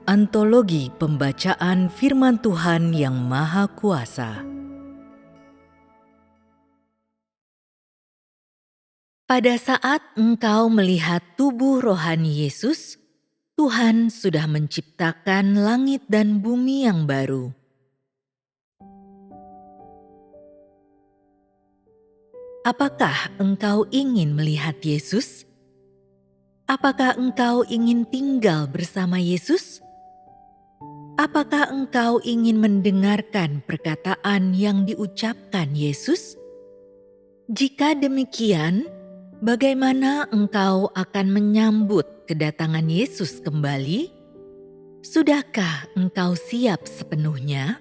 Antologi Pembacaan Firman Tuhan yang Maha Kuasa. Pada saat engkau melihat tubuh rohani Yesus, Tuhan sudah menciptakan langit dan bumi yang baru. Apakah engkau ingin melihat Yesus? Apakah engkau ingin tinggal bersama Yesus? Apakah engkau ingin mendengarkan perkataan yang diucapkan Yesus? Jika demikian, bagaimana engkau akan menyambut kedatangan Yesus kembali? Sudahkah engkau siap sepenuhnya?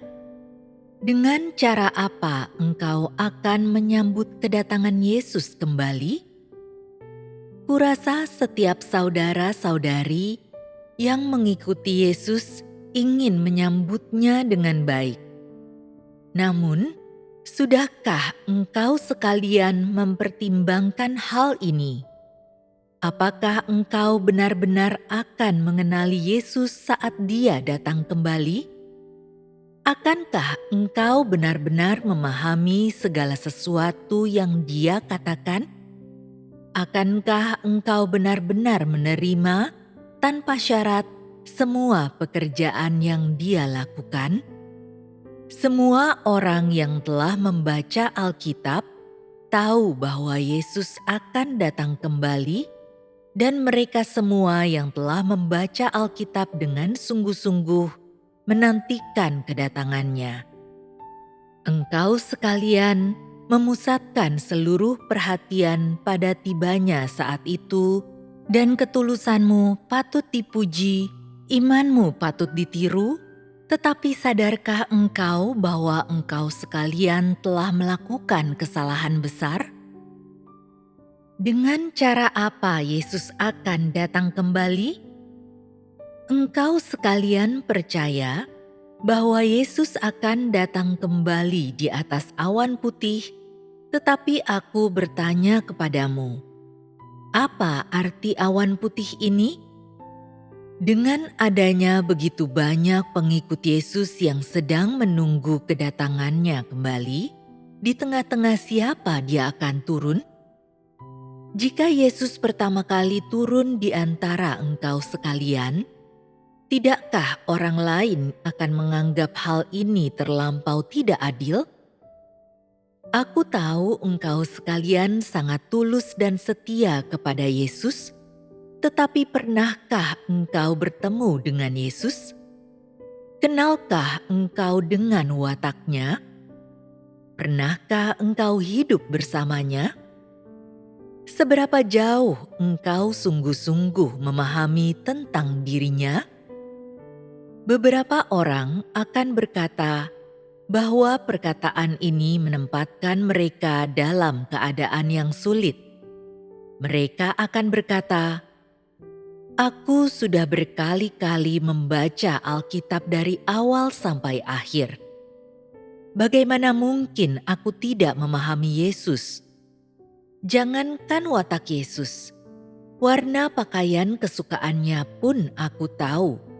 Dengan cara apa engkau akan menyambut kedatangan Yesus kembali? Kurasa setiap saudara-saudari yang mengikuti Yesus ingin menyambutnya dengan baik. Namun, sudahkah engkau sekalian mempertimbangkan hal ini? Apakah engkau benar-benar akan mengenali Yesus saat Dia datang kembali? Akankah engkau benar-benar memahami segala sesuatu yang Dia katakan? Akankah engkau benar-benar menerima tanpa syarat semua pekerjaan yang Dia lakukan? Semua orang yang telah membaca Alkitab tahu bahwa Yesus akan datang kembali, dan mereka semua yang telah membaca Alkitab dengan sungguh-sungguh menantikan kedatangannya. Engkau sekalian memusatkan seluruh perhatian pada tibanya saat itu, dan ketulusanmu patut dipuji, imanmu patut ditiru. Tetapi sadarkah engkau bahwa engkau sekalian telah melakukan kesalahan besar? Dengan cara apa Yesus akan datang kembali? Engkau sekalian percaya bahwa Yesus akan datang kembali di atas awan putih, tetapi aku bertanya kepadamu, apa arti awan putih ini? Dengan adanya begitu banyak pengikut Yesus yang sedang menunggu kedatangannya kembali, di tengah-tengah siapa Dia akan turun? Jika Yesus pertama kali turun di antara engkau sekalian, tidakkah orang lain akan menganggap hal ini terlampau tidak adil? Aku tahu engkau sekalian sangat tulus dan setia kepada Yesus. Tetapi pernahkah engkau bertemu dengan Yesus? Kenalkah engkau dengan wataknya? Pernahkah engkau hidup bersamanya? Seberapa jauh engkau sungguh-sungguh memahami tentang dirinya? Beberapa orang akan berkata bahwa perkataan ini menempatkan mereka dalam keadaan yang sulit. Mereka akan berkata, "Aku sudah berkali-kali membaca Alkitab dari awal sampai akhir. Bagaimana mungkin aku tidak memahami Yesus? Jangankan watak Yesus, warna pakaian kesukaannya pun aku tahu.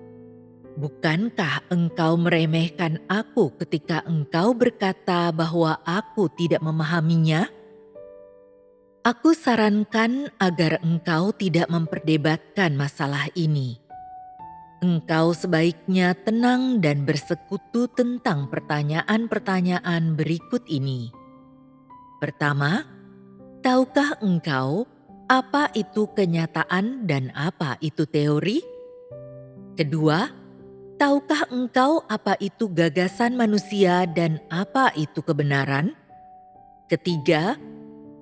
Bukankah engkau meremehkan aku ketika engkau berkata bahwa aku tidak memahaminya? Aku sarankan agar engkau tidak memperdebatkan masalah ini. Engkau sebaiknya tenang dan bersekutu tentang pertanyaan-pertanyaan berikut ini. Pertama, tahukah engkau apa itu kenyataan dan apa itu teori? Kedua, tahukah engkau apa itu gagasan manusia dan apa itu kebenaran? Ketiga,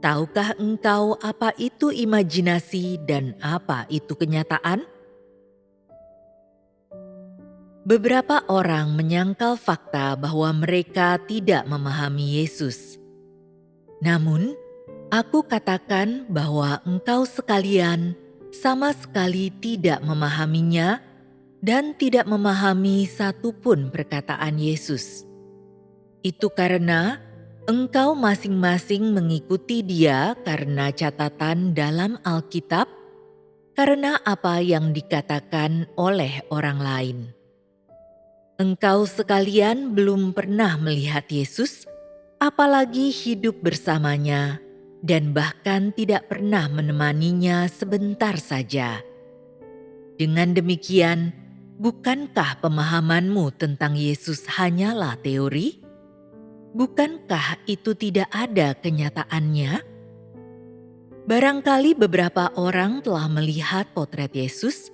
tahukah engkau apa itu imajinasi dan apa itu kenyataan? Beberapa orang menyangkal fakta bahwa mereka tidak memahami Yesus. Namun, aku katakan bahwa engkau sekalian sama sekali tidak memahaminya dan tidak memahami satupun perkataan Yesus. Itu karena engkau masing-masing mengikuti Dia karena catatan dalam Alkitab, karena apa yang dikatakan oleh orang lain. Engkau sekalian belum pernah melihat Yesus, apalagi hidup bersamanya, dan bahkan tidak pernah menemaninya sebentar saja. Dengan demikian, bukankah pemahamanmu tentang Yesus hanyalah teori? Bukankah itu tidak ada kenyataannya? Barangkali beberapa orang telah melihat potret Yesus,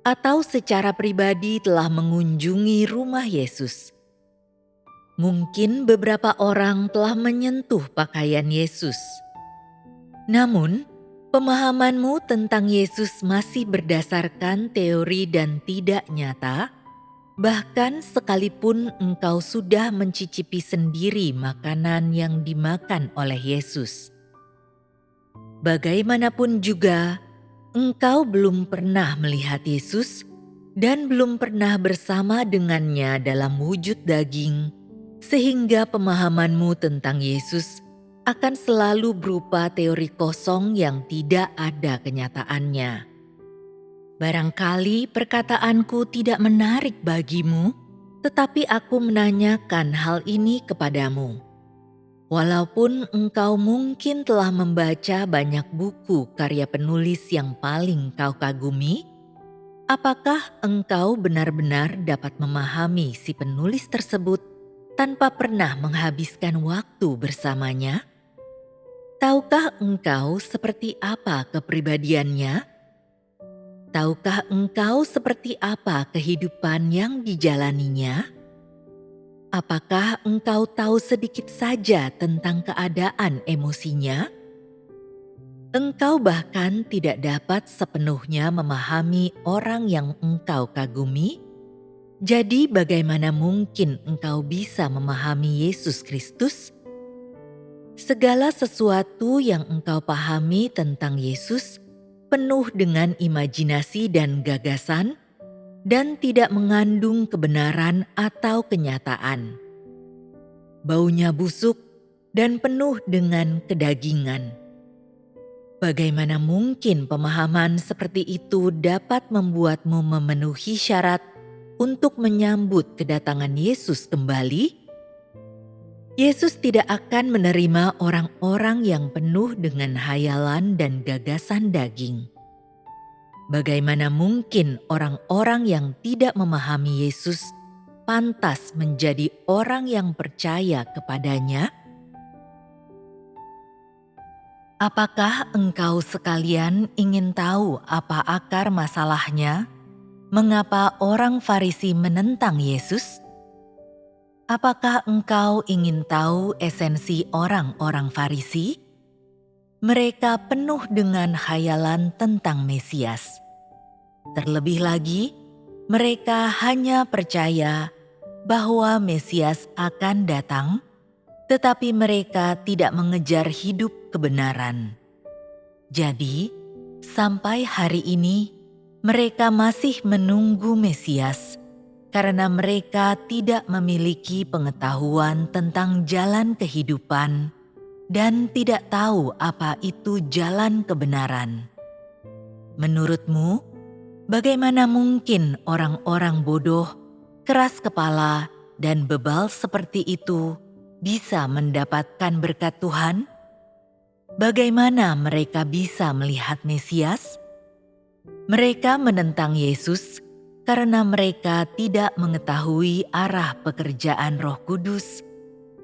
atau secara pribadi telah mengunjungi rumah Yesus. Mungkin beberapa orang telah menyentuh pakaian Yesus. Namun, pemahamanmu tentang Yesus masih berdasarkan teori dan tidak nyata, bahkan sekalipun engkau sudah mencicipi sendiri makanan yang dimakan oleh Yesus. Bagaimanapun juga, engkau belum pernah melihat Yesus dan belum pernah bersama dengannya dalam wujud daging, sehingga pemahamanmu tentang Yesus akan selalu berupa teori kosong yang tidak ada kenyataannya. Barangkali perkataanku tidak menarik bagimu, tetapi aku menanyakan hal ini kepadamu. Walaupun engkau mungkin telah membaca banyak buku karya penulis yang paling kau kagumi, apakah engkau benar-benar dapat memahami si penulis tersebut tanpa pernah menghabiskan waktu bersamanya? Tahukah engkau seperti apa kepribadiannya? Tahukah engkau seperti apa kehidupan yang dijalaninya? Apakah engkau tahu sedikit saja tentang keadaan emosinya? Engkau bahkan tidak dapat sepenuhnya memahami orang yang engkau kagumi. Jadi bagaimana mungkin engkau bisa memahami Yesus Kristus? Segala sesuatu yang engkau pahami tentang Yesus penuh dengan imajinasi dan gagasan, dan tidak mengandung kebenaran atau kenyataan. Baunya busuk dan penuh dengan kedagingan. Bagaimana mungkin pemahaman seperti itu dapat membuatmu memenuhi syarat untuk menyambut kedatangan Yesus kembali? Yesus tidak akan menerima orang-orang yang penuh dengan hayalan dan gagasan daging. Bagaimana mungkin orang-orang yang tidak memahami Yesus pantas menjadi orang yang percaya kepadanya? Apakah engkau sekalian ingin tahu apa akar masalahnya? Mengapa orang Farisi menentang Yesus? Apakah engkau ingin tahu esensi orang-orang Farisi? Mereka penuh dengan khayalan tentang Mesias. Terlebih lagi, mereka hanya percaya bahwa Mesias akan datang, tetapi mereka tidak mengejar hidup kebenaran. Jadi, sampai hari ini, mereka masih menunggu Mesias karena mereka tidak memiliki pengetahuan tentang jalan kehidupan dan tidak tahu apa itu jalan kebenaran. Menurutmu, bagaimana mungkin orang-orang bodoh, keras kepala, dan bebal seperti itu bisa mendapatkan berkat Tuhan? Bagaimana mereka bisa melihat Mesias? Mereka menentang Yesus karena mereka tidak mengetahui arah pekerjaan Roh Kudus,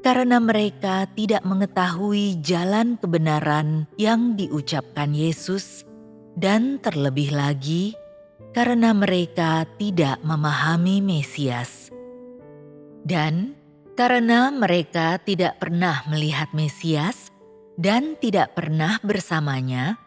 karena mereka tidak mengetahui jalan kebenaran yang diucapkan Yesus, dan terlebih lagi karena mereka tidak memahami Mesias. Dan karena mereka tidak pernah melihat Mesias dan tidak pernah bersamanya,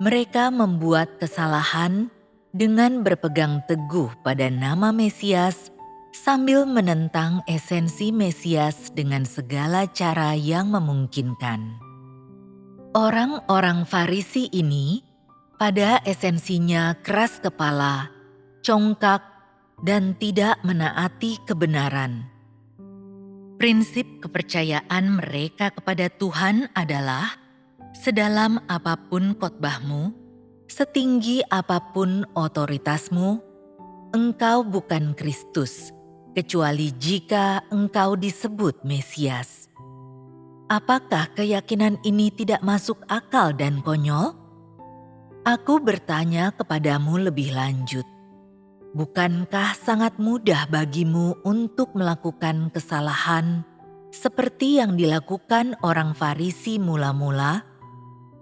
mereka membuat kesalahan dengan berpegang teguh pada nama Mesias sambil menentang esensi Mesias dengan segala cara yang memungkinkan. Orang-orang Farisi ini pada esensinya keras kepala, congkak, dan tidak menaati kebenaran. Prinsip kepercayaan mereka kepada Tuhan adalah, sedalam apapun khotbahmu, Setinggi apapun otoritasmu, engkau bukan Kristus, kecuali jika engkau disebut Mesias. Apakah keyakinan ini tidak masuk akal dan konyol? Aku bertanya kepadamu lebih lanjut. Bukankah sangat mudah bagimu untuk melakukan kesalahan seperti yang dilakukan orang Farisi mula-mula,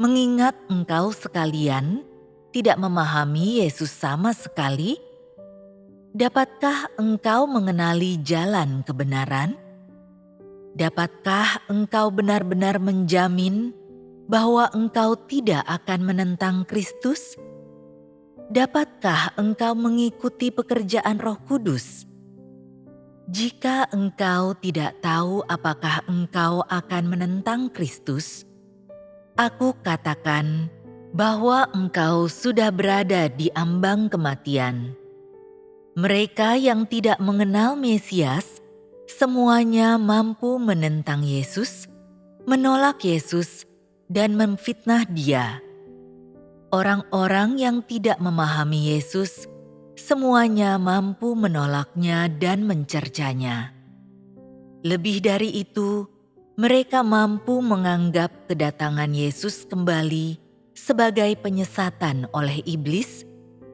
mengingat engkau sekalian tidak memahami Yesus sama sekali? Dapatkah engkau mengenali jalan kebenaran? Dapatkah engkau benar-benar menjamin bahwa engkau tidak akan menentang Kristus? Dapatkah engkau mengikuti pekerjaan Roh Kudus? Jika engkau tidak tahu apakah engkau akan menentang Kristus, aku katakan bahwa engkau sudah berada di ambang kematian. Mereka yang tidak mengenal Mesias, semuanya mampu menentang Yesus, menolak Yesus, dan memfitnah Dia. Orang-orang yang tidak memahami Yesus, semuanya mampu menolaknya dan mencercanya. Lebih dari itu, mereka mampu menganggap kedatangan Yesus kembali sebagai penyesatan oleh iblis,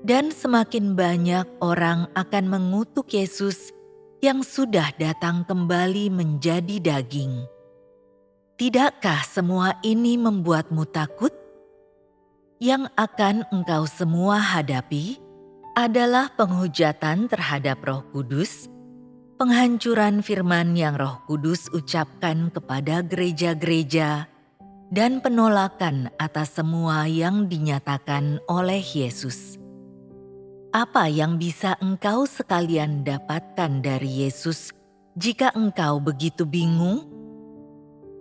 dan semakin banyak orang akan mengutuk Yesus yang sudah datang kembali menjadi daging. Tidakkah semua ini membuatmu takut? Yang akan engkau semua hadapi adalah penghujatan terhadap Roh Kudus, penghancuran firman yang Roh Kudus ucapkan kepada gereja-gereja, dan penolakan atas semua yang dinyatakan oleh Yesus. Apa yang bisa engkau sekalian dapatkan dari Yesus jika engkau begitu bingung?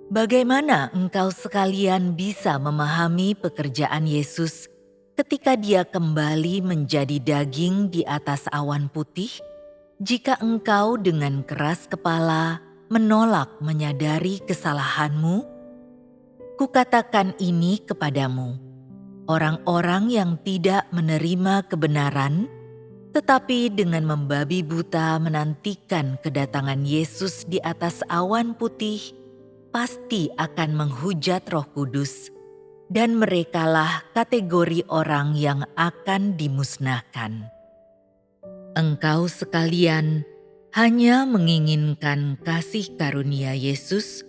Bagaimana engkau sekalian bisa memahami pekerjaan Yesus ketika Dia kembali menjadi daging di atas awan putih, jika engkau dengan keras kepala menolak menyadari kesalahanmu? Kukatakan ini kepadamu, orang-orang yang tidak menerima kebenaran, tetapi dengan membabi buta menantikan kedatangan Yesus di atas awan putih, pasti akan menghujat Roh Kudus, dan merekalah kategori orang yang akan dimusnahkan. Engkau sekalian hanya menginginkan kasih karunia Yesus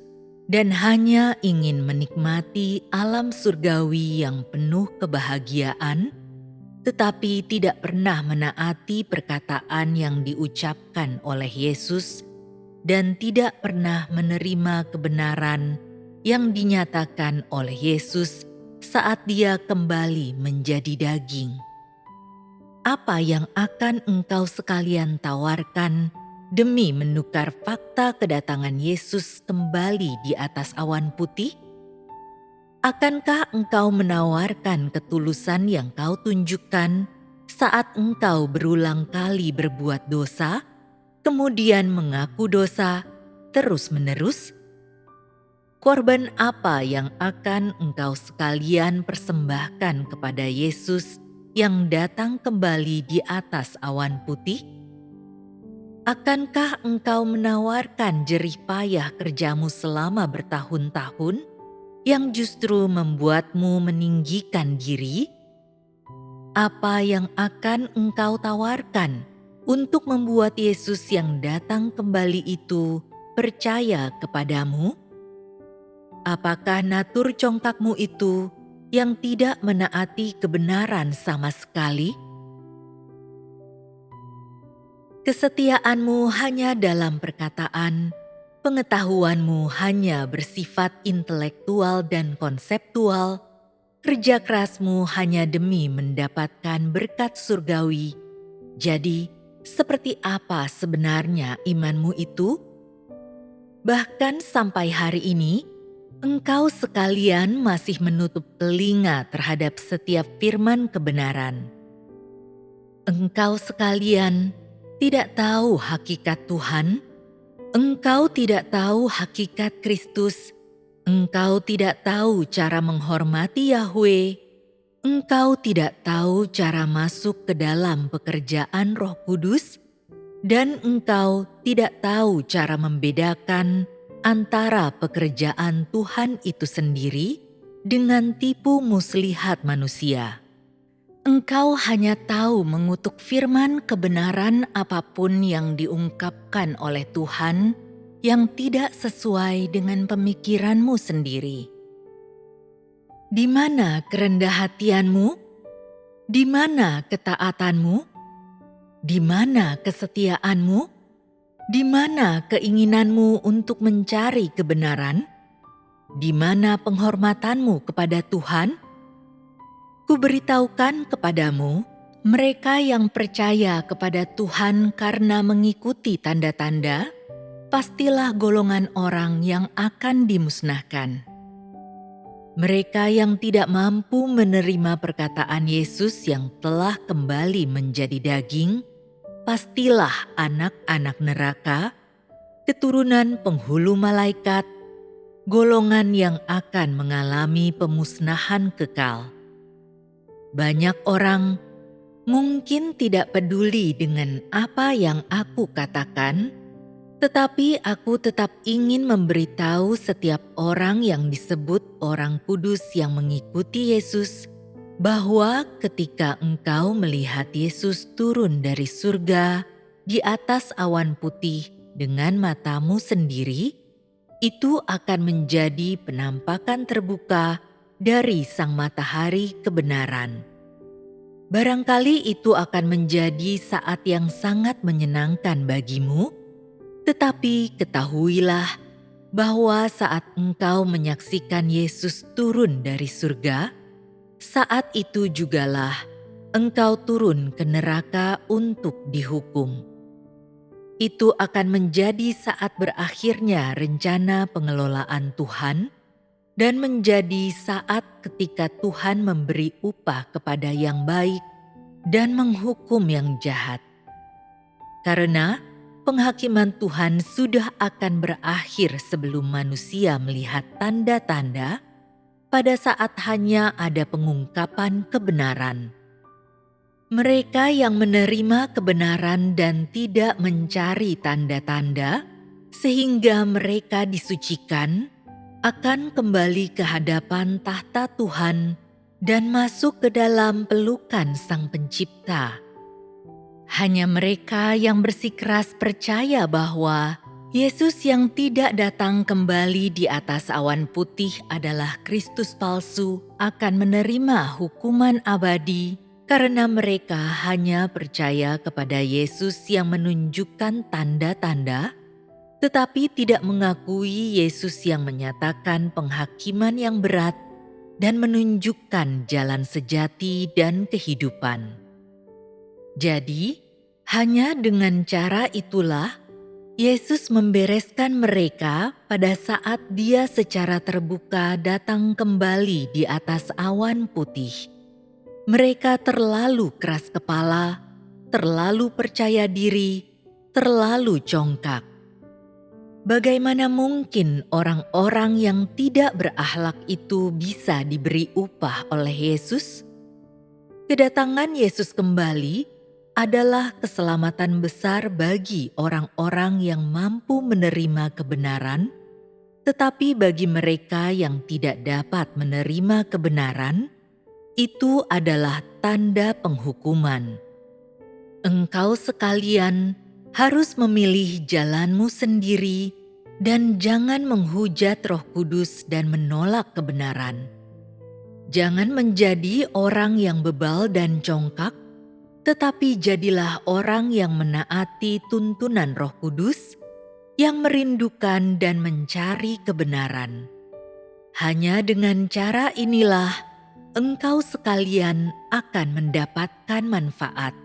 dan hanya ingin menikmati alam surgawi yang penuh kebahagiaan, tetapi tidak pernah menaati perkataan yang diucapkan oleh Yesus dan tidak pernah menerima kebenaran yang dinyatakan oleh Yesus saat Dia kembali menjadi daging. Apa yang akan engkau sekalian tawarkan demi menukar fakta kedatangan Yesus kembali di atas awan putih? Akankah engkau menawarkan ketulusan yang kau tunjukkan saat engkau berulang kali berbuat dosa, kemudian mengaku dosa terus-menerus? Korban apa yang akan engkau sekalian persembahkan kepada Yesus yang datang kembali di atas awan putih? Akankah engkau menawarkan jerih payah kerjamu selama bertahun-tahun yang justru membuatmu meninggikan diri? Apa yang akan engkau tawarkan untuk membuat Yesus yang datang kembali itu percaya kepadamu? Apakah natur congkakmu itu yang tidak menaati kebenaran sama sekali? Kesetiaanmu hanya dalam perkataan, pengetahuanmu hanya bersifat intelektual dan konseptual, kerja kerasmu hanya demi mendapatkan berkat surgawi. Jadi, seperti apa sebenarnya imanmu itu? Bahkan sampai hari ini, engkau sekalian masih menutup telinga terhadap setiap firman kebenaran. Engkau sekalian tidak tahu hakikat Tuhan, engkau tidak tahu hakikat Kristus, engkau tidak tahu cara menghormati Yahweh, engkau tidak tahu cara masuk ke dalam pekerjaan Roh Kudus, dan engkau tidak tahu cara membedakan antara pekerjaan Tuhan itu sendiri dengan tipu muslihat manusia. Engkau hanya tahu mengutuk firman kebenaran apapun yang diungkapkan oleh Tuhan yang tidak sesuai dengan pemikiranmu sendiri. Di mana kerendah hatianmu? Di mana ketaatanmu? Di mana kesetiaanmu? Di mana keinginanmu untuk mencari kebenaran? Di mana penghormatanmu kepada Tuhan? Kuberitahukan kepadamu, mereka yang percaya kepada Tuhan karena mengikuti tanda-tanda, pastilah golongan orang yang akan dimusnahkan. Mereka yang tidak mampu menerima perkataan Yesus yang telah kembali menjadi daging, pastilah anak-anak neraka, keturunan penghulu malaikat, golongan yang akan mengalami pemusnahan kekal. Banyak orang mungkin tidak peduli dengan apa yang aku katakan, tetapi aku tetap ingin memberitahu setiap orang yang disebut orang kudus yang mengikuti Yesus, bahwa ketika engkau melihat Yesus turun dari surga di atas awan putih dengan matamu sendiri, itu akan menjadi penampakan terbuka dari sang matahari kebenaran. Barangkali itu akan menjadi saat yang sangat menyenangkan bagimu, tetapi ketahuilah bahwa saat engkau menyaksikan Yesus turun dari surga, saat itu jugalah engkau turun ke neraka untuk dihukum. Itu akan menjadi saat berakhirnya rencana pengelolaan Tuhan, dan menjadi saat ketika Tuhan memberi upah kepada yang baik dan menghukum yang jahat. Karena penghakiman Tuhan sudah akan berakhir sebelum manusia melihat tanda-tanda, pada saat hanya ada pengungkapan kebenaran. Mereka yang menerima kebenaran dan tidak mencari tanda-tanda, sehingga mereka disucikan, akan kembali ke hadapan tahta Tuhan dan masuk ke dalam pelukan Sang Pencipta. Hanya mereka yang bersikeras percaya bahwa Yesus yang tidak datang kembali di atas awan putih adalah Kristus palsu akan menerima hukuman abadi, karena mereka hanya percaya kepada Yesus yang menunjukkan tanda-tanda, tetapi tidak mengakui Yesus yang menyatakan penghakiman yang berat dan menunjukkan jalan sejati dan kehidupan. Jadi, hanya dengan cara itulah Yesus membereskan mereka pada saat Dia secara terbuka datang kembali di atas awan putih. Mereka terlalu keras kepala, terlalu percaya diri, terlalu congkak. Bagaimana mungkin orang-orang yang tidak berakhlak itu bisa diberi upah oleh Yesus? Kedatangan Yesus kembali adalah keselamatan besar bagi orang-orang yang mampu menerima kebenaran, tetapi bagi mereka yang tidak dapat menerima kebenaran, itu adalah tanda penghukuman. Engkau sekalian harus memilih jalanmu sendiri dan jangan menghujat Roh Kudus dan menolak kebenaran. Jangan menjadi orang yang bebal dan congkak, tetapi jadilah orang yang menaati tuntunan Roh Kudus, yang merindukan dan mencari kebenaran. Hanya dengan cara inilah engkau sekalian akan mendapatkan manfaat.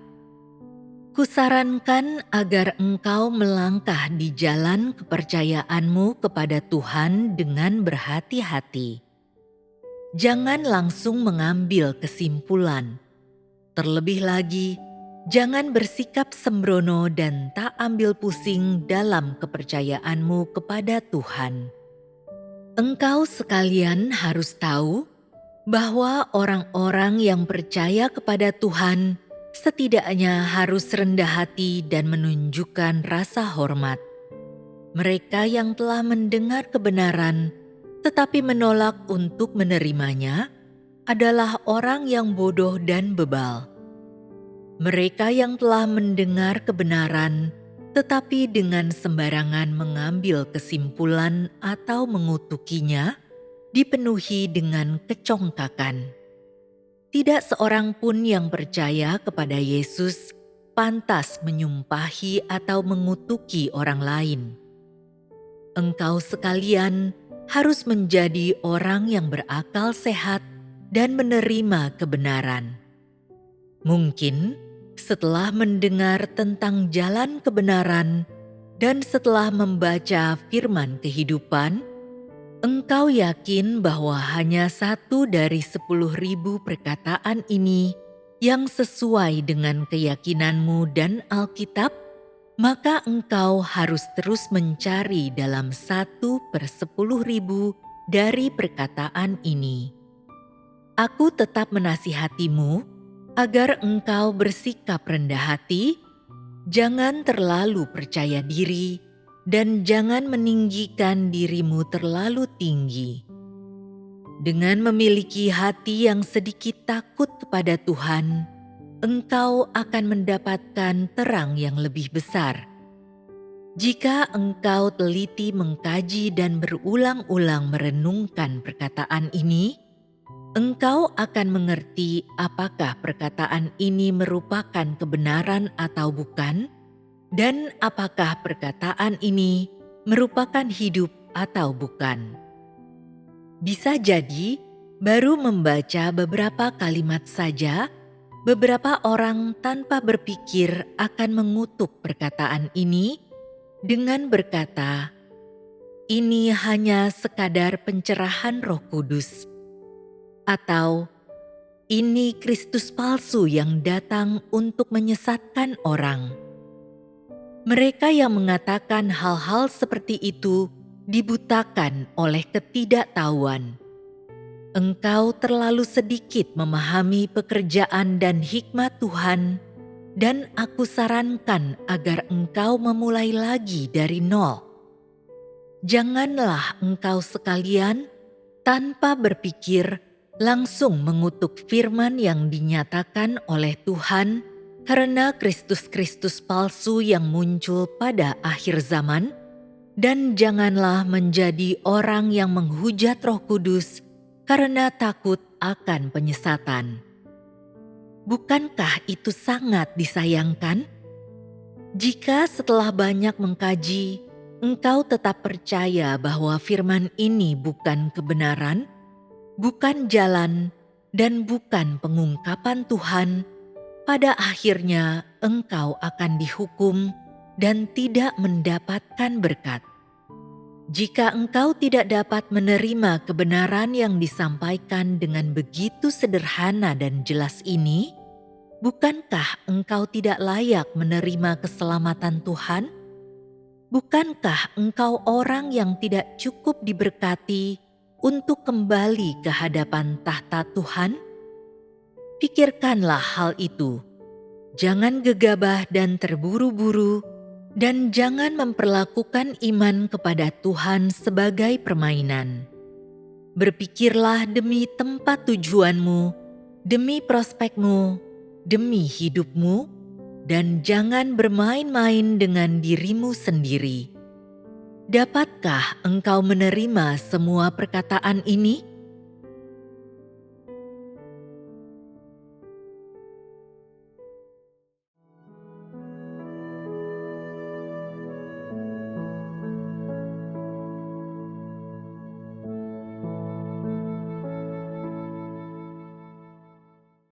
Kusarankan agar engkau melangkah di jalan kepercayaanmu kepada Tuhan dengan berhati-hati. Jangan langsung mengambil kesimpulan. Terlebih lagi, jangan bersikap sembrono dan tak ambil pusing dalam kepercayaanmu kepada Tuhan. Engkau sekalian harus tahu bahwa orang-orang yang percaya kepada Tuhan setidaknya harus rendah hati dan menunjukkan rasa hormat. Mereka yang telah mendengar kebenaran tetapi menolak untuk menerimanya adalah orang yang bodoh dan bebal. Mereka yang telah mendengar kebenaran tetapi dengan sembarangan mengambil kesimpulan atau mengutukinya dipenuhi dengan kecongkakan. Tidak seorang pun yang percaya kepada Yesus pantas menyumpahi atau mengutuki orang lain. Engkau sekalian harus menjadi orang yang berakal sehat dan menerima kebenaran. Mungkin setelah mendengar tentang jalan kebenaran dan setelah membaca firman kehidupan, engkau yakin bahwa hanya 1 dari 10.000 perkataan ini yang sesuai dengan keyakinanmu dan Alkitab, maka engkau harus terus mencari dalam 1/10.000 dari perkataan ini. Aku tetap menasihatimu agar engkau bersikap rendah hati, jangan terlalu percaya diri, dan jangan meninggikan dirimu terlalu tinggi. Dengan memiliki hati yang sedikit takut kepada Tuhan, engkau akan mendapatkan terang yang lebih besar. Jika engkau teliti mengkaji dan berulang-ulang merenungkan perkataan ini, engkau akan mengerti apakah perkataan ini merupakan kebenaran atau bukan, dan apakah perkataan ini merupakan hidup atau bukan. Bisa jadi, baru membaca beberapa kalimat saja, beberapa orang tanpa berpikir akan mengutuk perkataan ini dengan berkata, "Ini hanya sekadar pencerahan Roh Kudus," atau "Ini Kristus palsu yang datang untuk menyesatkan orang." Mereka yang mengatakan hal-hal seperti itu dibutakan oleh ketidaktahuan. Engkau terlalu sedikit memahami pekerjaan dan hikmat Tuhan, dan aku sarankan agar engkau memulai lagi dari nol. Janganlah engkau sekalian tanpa berpikir langsung mengutuk firman yang dinyatakan oleh Tuhan karena Kristus-Kristus palsu yang muncul pada akhir zaman, dan janganlah menjadi orang yang menghujat Roh Kudus karena takut akan penyesatan. Bukankah itu sangat disayangkan? Jika setelah banyak mengkaji, engkau tetap percaya bahwa firman ini bukan kebenaran, bukan jalan, dan bukan pengungkapan Tuhan, pada akhirnya engkau akan dihukum dan tidak mendapatkan berkat. Jika engkau tidak dapat menerima kebenaran yang disampaikan dengan begitu sederhana dan jelas ini, bukankah engkau tidak layak menerima keselamatan Tuhan? Bukankah engkau orang yang tidak cukup diberkati untuk kembali ke hadapan tahta Tuhan? Pikirkanlah hal itu. Jangan gegabah dan terburu-buru, dan jangan memperlakukan iman kepada Tuhan sebagai permainan. Berpikirlah demi tempat tujuanmu, demi prospekmu, demi hidupmu, dan jangan bermain-main dengan dirimu sendiri. Dapatkah engkau menerima semua perkataan ini?